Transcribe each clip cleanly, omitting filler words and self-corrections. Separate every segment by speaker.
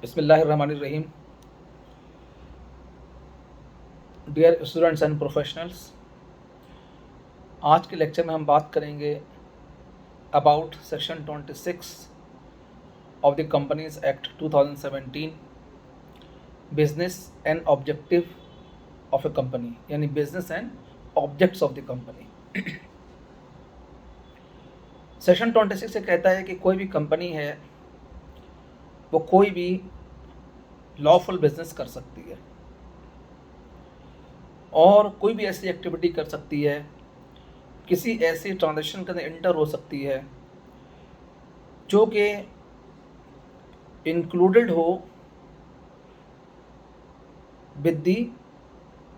Speaker 1: बिस्मिल्लाहिर्रहमानिर्रहीम। Dear students and professionals, आज के लेक्चर में हम बात करेंगे about section 26 of the companies act 2017, business and objective of a company, यानी business and objects of the company. Section 26 से कहता है कि कोई भी कंपनी है वो कोई भी लॉफुल बिजनेस कर सकती है और कोई भी ऐसी एक्टिविटी कर सकती है, किसी ऐसी ट्रांजेक्शन के अंदर इंटर हो सकती है जो कि इंक्लूडेड हो with the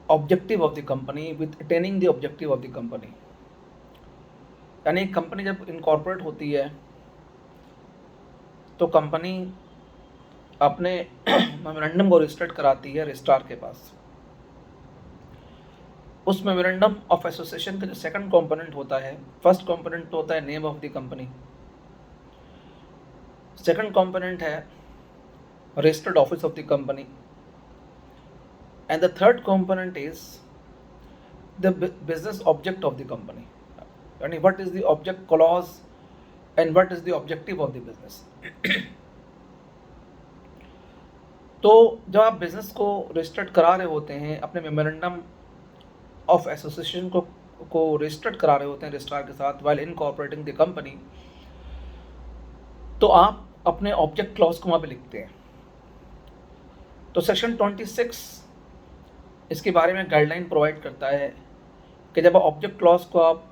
Speaker 1: objective of the company, with attaining the objective of the company. यानी कंपनी जब इनकॉर्पोरेट होती है तो कंपनी अपने मेमोरेंडम को रजिस्टर्ड कराती है रजिस्ट्रार के पास। उस मेमोरेंडम ऑफ एसोसिएशन का जो सेकंड कंपोनेंट होता है, फर्स्ट कंपोनेंट होता है name of the company, second component है registered office of the company, and the third component is the business object of the company, यानी what is the object clause and what is the objective of the business। तो जब आप business को registered करा रहे होते हैं, अपने मेमोरेंडम ऑफ एसोसिएशन को रजिस्टर्ड करा रहे होते हैं रजिस्ट्रार के साथ while incorporating the company, तो आप अपने ऑब्जेक्ट क्लॉज को वहाँ पे लिखते हैं। तो सेक्शन 26 इसके बारे में गाइडलाइन प्रोवाइड करता है कि जब ऑब्जेक्ट क्लॉज को आप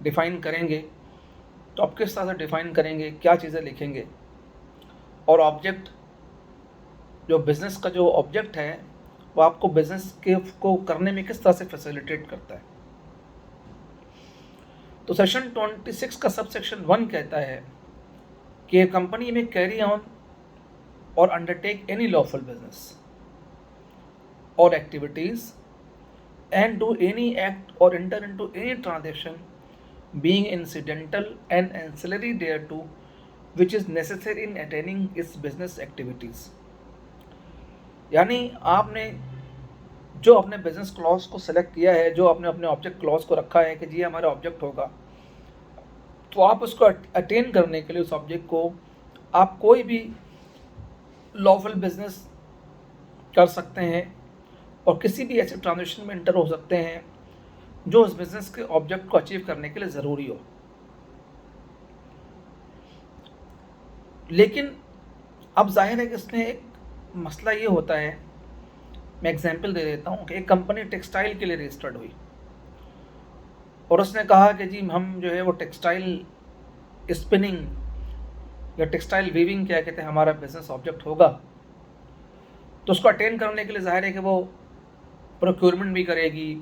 Speaker 1: डिफ़ाइन करेंगे तो आप किस तरह से डिफ़ाइन करेंगे, क्या चीज़ें लिखेंगे, और ऑब्जेक्ट जो बिज़नेस का जो ऑब्जेक्ट है वो आपको बिज़नेस के को करने में किस तरह से फैसिलिटेट करता है। तो सेक्शन 26 का सब सेक्शन 1 कहता है कि कंपनी में कैरी ऑन और undertake any lawful business or activities and do any act or enter into any transaction being incidental and ancillary thereto which is necessary in attaining its business activities। यानी आपने जो अपने business clause को select किया है, जो आपने अपने ऑब्जेक्ट क्लॉज को रखा है कि जी हमारा ऑब्जेक्ट होगा, तो आप उसको अटेन करने के लिए उस ऑब्जेक्ट को आप कोई भी लॉफुल बिजनेस कर सकते हैं और किसी भी ऐसे ट्रांजेक्शन में इंटर हो सकते हैं जो उस बिजनेस के ऑब्जेक्ट को अचीव करने के लिए ज़रूरी हो। लेकिन अब जाहिर है कि इसमें एक मसला ये होता है, मैं एग्जांपल दे देता हूँ कि एक कंपनी टेक्सटाइल के लिए रजिस्टर्ड हुई और उसने कहा कि जी हम जो है वो टेक्सटाइल स्पिनिंग या टेक्सटाइल वीविंग क्या कहते हैं हमारा बिजनेस ऑब्जेक्ट होगा। तो उसको अटेन करने के लिए जाहिर है कि वो प्रोक्योरमेंट भी करेगी,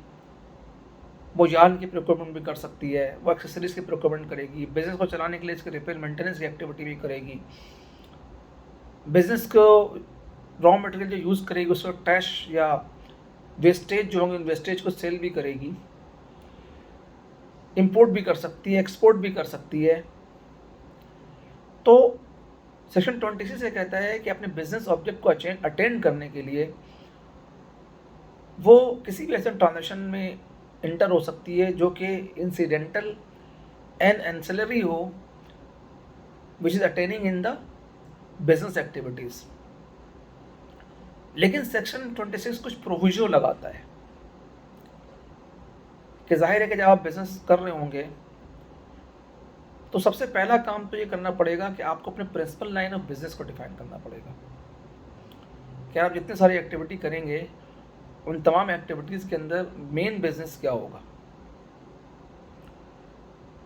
Speaker 1: वो यार्न की प्रोक्योरमेंट भी कर सकती है, वो एक्सेसरीज की प्रोक्योरमेंट करेगी, बिजनेस को चलाने के लिए इसके रिपेयर मेंटेनेंस की एक्टिविटी भी करेगी, बिजनेस को रॉ मटेरियल जो यूज़ करेगी उसको ट्रैश या वेस्टेज जो होंगे उन वेस्टेज को सेल भी करेगी, इंपोर्ट भी कर सकती है, एक्सपोर्ट भी कर सकती है। तो सेक्शन 26 से कहता है कि अपने बिजनेस ऑब्जेक्ट को अटेंड करने के लिए वो किसी भी ऐसे ट्रांजेक्शन में इंटर हो सकती है जो कि इंसिडेंटल एंड एंसिलरी हो which is attaining in the business activities. लेकिन सेक्शन 26 कुछ प्रोविजो लगाता है कि जाहिर है कि जब आप बिजनेस कर रहे होंगे तो सबसे पहला काम तो ये करना पड़ेगा कि आपको अपने प्रिंसिपल लाइन ऑफ बिजनेस को डिफाइन करना पड़ेगा कि आप जितनी सारी एक्टिविटी करेंगे उन तमाम एक्टिविटीज़ के अंदर मेन बिजनेस क्या होगा।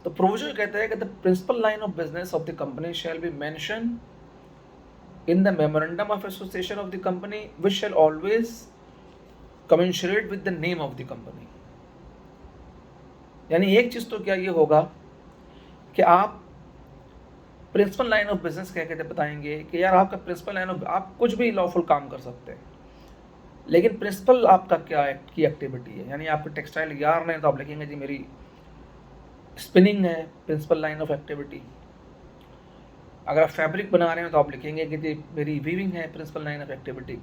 Speaker 1: तो प्रोविजन कहता है कि the principal line of business of the company shall be mention in the memorandum of association of the company which shall always commensurate with the name of the company. यानी एक चीज़ तो क्या ये होगा कि आप प्रिंसिपल लाइन ऑफ बिजनेस कह के बताएंगे कि यार आपका प्रिंसिपल लाइन ऑफ, आप कुछ भी लॉफुल काम कर सकते हैं लेकिन प्रिंसिपल आपका क्या की एक्टिविटी है। यानी आपको टेक्सटाइल यार्न है तो आप लिखेंगे जी मेरी स्पिनिंग है प्रिंसिपल लाइन ऑफ एक्टिविटी, अगर आप फैब्रिक बना रहे हैं तो आप लिखेंगे कि जी मेरी वीविंग है principal line of activity.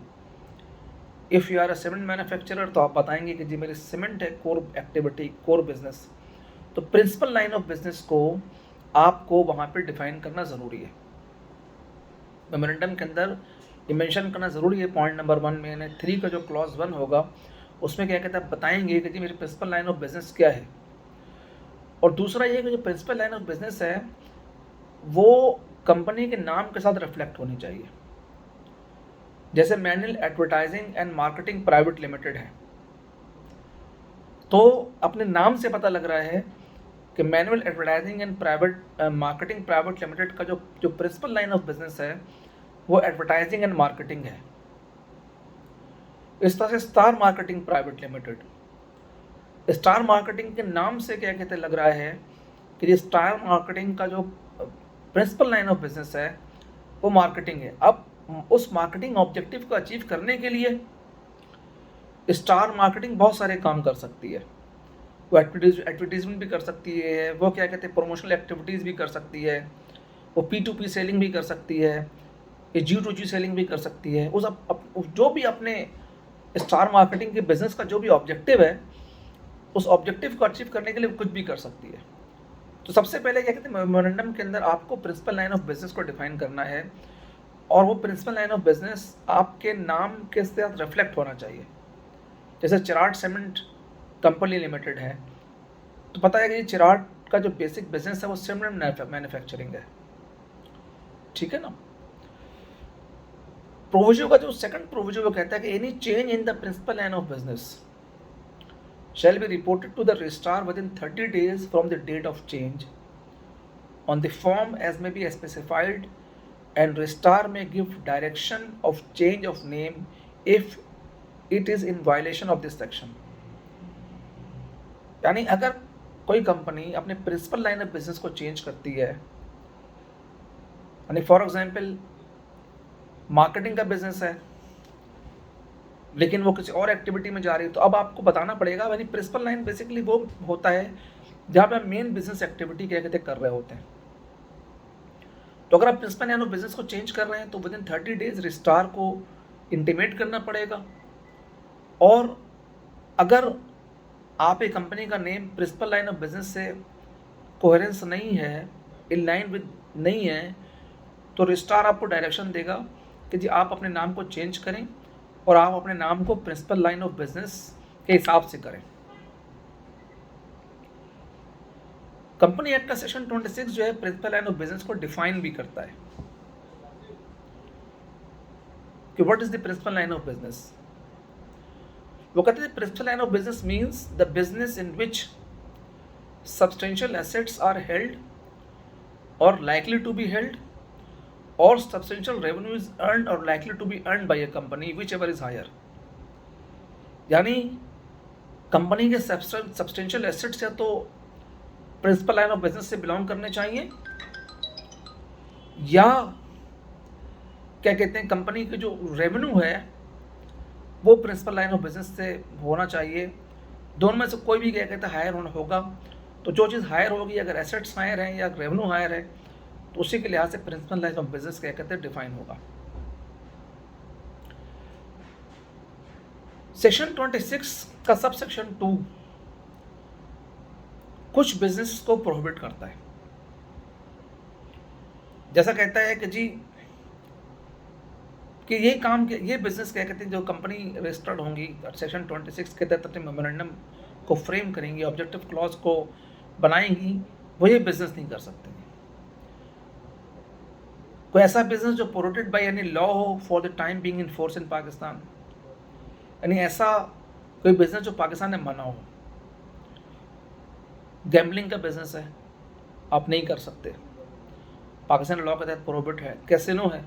Speaker 1: If you are a cement manufacturer तो आप बताएंगे कि जी मेरी सीमेंट है कोर एक्टिविटी, कोर बिजनेस। तो प्रिंसिपल लाइन ऑफ बिजनेस को आपको वहाँ पे डिफाइन करना ज़रूरी है। मेमोरेंडम के अंदर ये मेंशन करना ज़रूरी है। पॉइंट नंबर 1 में 3 का जो क्लॉज 1 होगा उसमें क्या कहता है, बताएंगे कि जी मेरी प्रिंसिपल लाइन ऑफ बिजनेस क्या है। और दूसरा ये कि जो प्रिंसिपल लाइन ऑफ बिजनेस है वो कंपनी के नाम के साथ रिफ्लेक्ट होनी चाहिए। जैसे manual advertising and marketing private limited है, तो अपने नाम से पता लग रहा है कि manual advertising and private marketing private limited का जो प्रिंसिपल लाइन ऑफ बिजनेस है वो एडवर्टाइजिंग एंड मार्केटिंग है। इस तरह से star marketing private limited, star marketing के नाम से क्या कहते लग रहा है कि ये स्टार मार्केटिंग का जो प्रिंसिपल लाइन ऑफ बिजनेस है वो मार्केटिंग है। अब उस मार्केटिंग ऑब्जेक्टिव को अचीव करने के लिए स्टार मार्केटिंग बहुत सारे काम कर सकती है। वो एडवर्टीजमेंट भी कर सकती है, वो क्या कहते हैं प्रमोशनल एक्टिविटीज़ भी कर सकती है, वो P2P सेलिंग भी कर सकती है, ये G2G सेलिंग भी कर सकती है। उस जो भी अपने स्टार मार्केटिंग के बिजनेस का जो भी ऑब्जेक्टिव है उस ऑब्जेक्टिव को अचीव करने के लिए कुछ भी कर सकती है। तो सबसे पहले क्या कहते हैं, मेमोरेंडम के अंदर आपको प्रिंसिपल लाइन ऑफ बिजनेस को डिफाइन करना है और वो प्रिंसिपल लाइन ऑफ बिजनेस आपके नाम के साथ रिफ्लेक्ट होना चाहिए। जैसे चिराट सीमेंट कंपनी लिमिटेड है तो पता है कि चिराट का जो बेसिक बिजनेस है वो सीमेंट मैन्युफैक्चरिंग है, ठीक है ना। प्रोविजो का जो सेकंड प्रोविजो वो कहता है कि any change in the principal line of business shall be reported to the registrar within 30 days from the date of change on the form as may be specified, and registrar may give direction of change of name if it is in violation of this section। यानी अगर कोई company अपने principal line of business को change करती है, यानी for example marketing का business है लेकिन वो किसी और एक्टिविटी में जा रही है, तो अब आपको बताना पड़ेगा। यानी प्रिंसिपल लाइन बेसिकली वो होता है जहाँ पे आप मेन बिजनेस एक्टिविटी क्या कहते कर रहे होते हैं। तो अगर आप प्रिंसिपल लाइन ऑफ बिजनेस को चेंज कर रहे हैं तो विद इन 30 डेज रजिस्ट्रार को इंटीमेट करना पड़ेगा। और अगर आप एक कंपनी का name principal line of business से कोहेरेंस नहीं है, इन लाइन विद नहीं है, तो रजिस्ट्रार आपको डायरेक्शन देगा कि जी आप अपने नाम को चेंज करें और आप अपने नाम को प्रिंसिपल लाइन ऑफ बिजनेस के हिसाब से करें। कंपनी एक्ट का सेक्शन 26 जो है प्रिंसिपल लाइन ऑफ बिजनेस को डिफाइन भी करता है कि what is the principal line of business. वो कहते हैं principal line of business means the business in which substantial assets are held और likely to be held or substantial revenue is earned or likely to be earned by a company whichever is higher। यानी company के substantial assets या तो principal line of business से belong करने चाहिए या क्या कहते हैं कंपनी की जो रेवेन्यू है वो प्रिंसिपल लाइन ऑफ बिजनेस से होना चाहिए। दोनों में से कोई भी क्या कहते हैं हायर होना होगा। तो जो चीज़ हायर होगी, अगर एसेट्स हायर हैं या रेवेन्यू हायर है, तो उसी के लिहाज से प्रिंसिपल लाइन ऑफ बिजनेस क्या कहते हैं डिफाइन होगा। सेक्शन 26 का सब सेक्शन 2 कुछ बिजनेस को प्रोहिबिट करता है। जैसा कहता है कि जी कि ये काम ये बिजनेस क्या कहते हैं जो कंपनी रजिस्टर्ड होंगी सेक्शन 26 के तहत अपने मेमोरेंडम को फ्रेम करेंगी, ऑब्जेक्टिव क्लॉज को बनाएंगी, वो ये बिजनेस नहीं कर सकते। कोई ऐसा बिजनेस जो प्रोहिबिटेड बाय एनी लॉ हो for the time being in force in Pakistan, यानी ऐसा कोई बिजनेस जो पाकिस्तान ने मना हो। गैम्बलिंग का बिजनेस है, आप नहीं कर सकते, पाकिस्तान लॉ के तहत प्रोहिबिट है। कैसीनो है,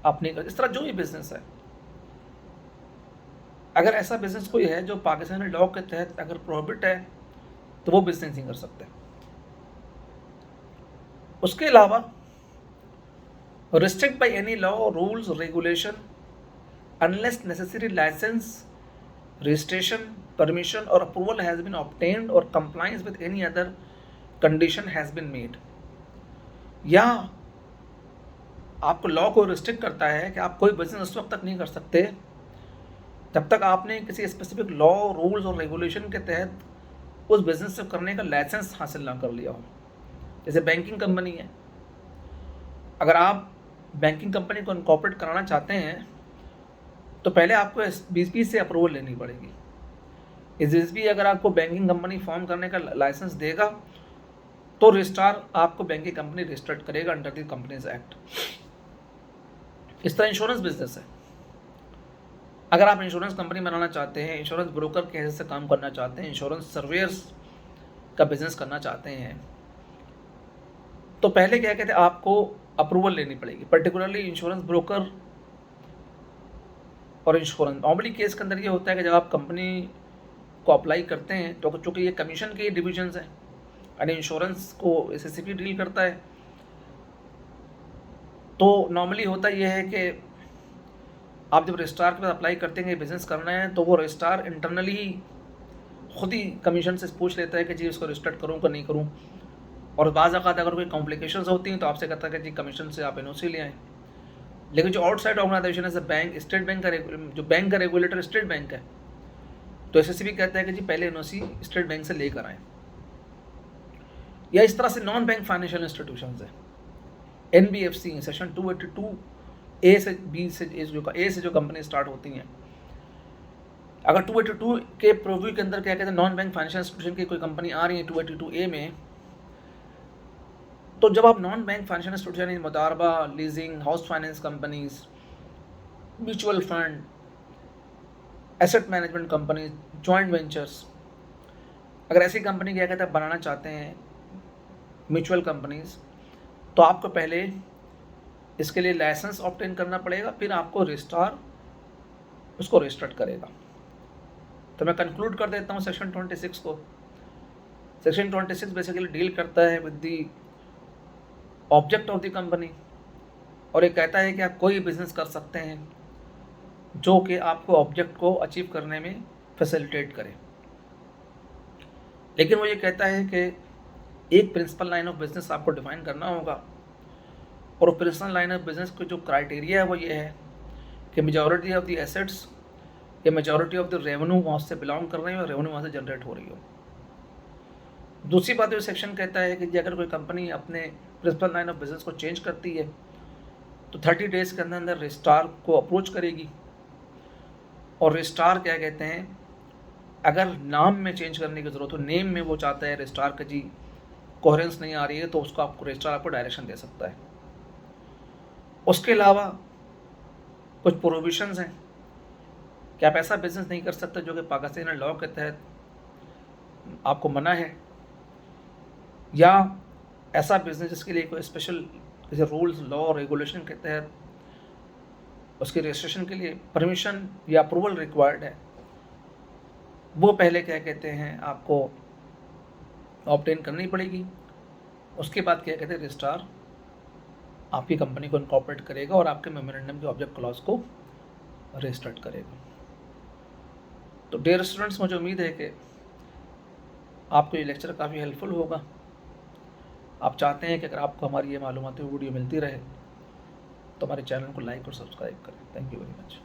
Speaker 1: आप नहीं कर। इस तरह जो भी बिजनेस है, अगर ऐसा बिजनेस कोई है जो पाकिस्तानी लॉ के तहत अगर प्रोहिबिट है तो वो बिजनेस नहीं कर सकते। उसके अलावा restrict by any law, rules, regulation unless necessary license, registration, permission or approval has been obtained or compliance with any other condition has been made। या आपको लॉ को रिस्ट्रिक्ट करता है कि आप कोई बिजनेस उस वक्त तक नहीं कर सकते जब तक आपने किसी स्पेसिफिक लॉ, रूल्स और रेगुलेशन के तहत उस बिजनेस को करने का लाइसेंस हासिल ना कर लिया हो। जैसे बैंकिंग कंपनी है, अगर आप बैंकिंग कंपनी को इनकॉर्पोरेट कराना चाहते हैं तो पहले आपको SBI से अप्रूवल लेनी पड़ेगी। SBI अगर आपको बैंकिंग कंपनी फॉर्म करने का लाइसेंस देगा तो रजिस्ट्रार आपको बैंकिंग कंपनी रजिस्टर्ड करेगा अंडर द कंपनीज एक्ट। इस तरह इंश्योरेंस बिजनेस है, अगर आप इंश्योरेंस कंपनी बनाना चाहते हैं, इंश्योरेंस ब्रोकर के हैसियत से काम करना चाहते हैं, इंश्योरेंस सर्वेयर्स का बिजनेस करना चाहते हैं, तो पहले क्या कहते हैं आपको अप्रूवल लेनी पड़ेगी। पर्टिकुलरली इंश्योरेंस ब्रोकर और इंश्योरेंस नॉर्मली केस के अंदर ये होता है कि जब आप कंपनी को अप्लाई करते हैं तो चूँकि ये कमीशन के डिविजन्स हैं, यानी इंश्योरेंस को SSCP डील करता है, तो नॉर्मली होता ये है कि आप जब रजिस्ट्रार के पास अप्लाई करते हैं बिजनेस करना है तो वो रजिस्ट्रार इंटरनली खुद ही कमीशन से पूछ लेता है कि जी इसको रजिस्टर्ड करूँ कि नहीं करूँ, और बाज़ अगर कोई कॉम्प्लिकेशंस होती हैं तो आपसे कहता है कि जी कमीशन से आप NOC ले आएँ। लेकिन जो आउटसाइड ऑर्गेनाइजेशन है बैंक, स्टेट बैंक का जो बैंक का रेगुलेटर स्टेट बैंक है, तो SSCB कहता है कि जी पहले NOC स्टेट बैंक से लेकर आएँ। या इस तरह से नॉन बैंक फाइनेंशियल इंस्टीट्यूशंस है, NBFC सेक्शन 282 A से B से A से जो कंपनी स्टार्ट होती हैं, अगर 282 के प्रोव्यू के अंदर क्या कहते हैं नॉन बैंक फाइनेंशियल इंस्टीट्यूशन की कोई कंपनी आ रही है 282A में, तो जब आप नॉन बैंक फाइनेंशियल इंस्टीट्यूशन मुदारबा, leasing, house finance companies, mutual fund, asset management company, joint ventures, अगर ऐसी कंपनी क्या कहते हैं बनाना चाहते हैं म्यूचुअल कंपनीज, तो आपको पहले इसके लिए लाइसेंस ऑब्टेन करना पड़ेगा, फिर आपको रजिस्ट्रार उसको रजिस्टर्ड करेगा। तो मैं कंक्लूड कर देता हूँ सेक्शन 26 को। सेक्शन 26 बेसिकली डील करता है with the object of the company, और ये कहता है कि आप कोई बिजनेस कर सकते हैं जो कि आपको ऑब्जेक्ट को अचीव करने में फैसिलिटेट करे। लेकिन वो ये कहता है कि एक प्रिंसिपल लाइन ऑफ बिजनेस आपको डिफाइन करना होगा, और प्रिंसिपल लाइन ऑफ बिजनेस का जो क्राइटेरिया है वो ये है कि मेजॉरिटी ऑफ द एसेट्स या मेजॉरिटी ऑफ द रेवेन्यू वहाँ से बिलोंग कर रही हो, रेवेन्यू वहाँ से जनरेट हो रही हो। दूसरी बात, जो सेक्शन कहता है कि अगर कोई कंपनी अपने प्रिंसिपल लाइन ऑफ बिजनेस को चेंज करती है तो 30 डेज के अंदर अंदर रजिस्ट्रार को अप्रोच करेगी, और रजिस्ट्रार क्या कहते हैं अगर नाम में चेंज करने की ज़रूरत हो, नेम में वो चाहता है रजिस्ट्रार का जी कोहेरेंस नहीं आ रही है, तो उसको आपको रजिस्ट्रार आपको डायरेक्शन दे सकता है। उसके अलावा कुछ प्रोविशंस हैं कि आप ऐसा बिजनेस नहीं कर सकते जो कि पाकिस्तानी लॉ के तहत आपको मना है, या ऐसा बिजनेस जिसके लिए कोई स्पेशल किसी रूल्स, लॉ, रेगुलेशन के तहत उसके रजिस्ट्रेशन के लिए परमिशन या अप्रूवल रिक्वायर्ड है, वो पहले क्या कहते हैं आपको ऑब्टेन करनी पड़ेगी। उसके बाद क्या कहते हैं रजिस्ट्रार आपकी कंपनी को इनकॉर्पोरेट करेगा और आपके मेमोरेंडम के ऑब्जेक्ट क्लॉज को रजिस्टर्ड करेगा। तो डियर स्टूडेंट्स, मुझे उम्मीद है कि आपको ये लेक्चर काफ़ी हेल्पफुल होगा। आप चाहते हैं कि अगर आपको हमारी ये मालूमाती वीडियो मिलती रहे तो हमारे चैनल को लाइक और सब्सक्राइब करें। Thank you very much.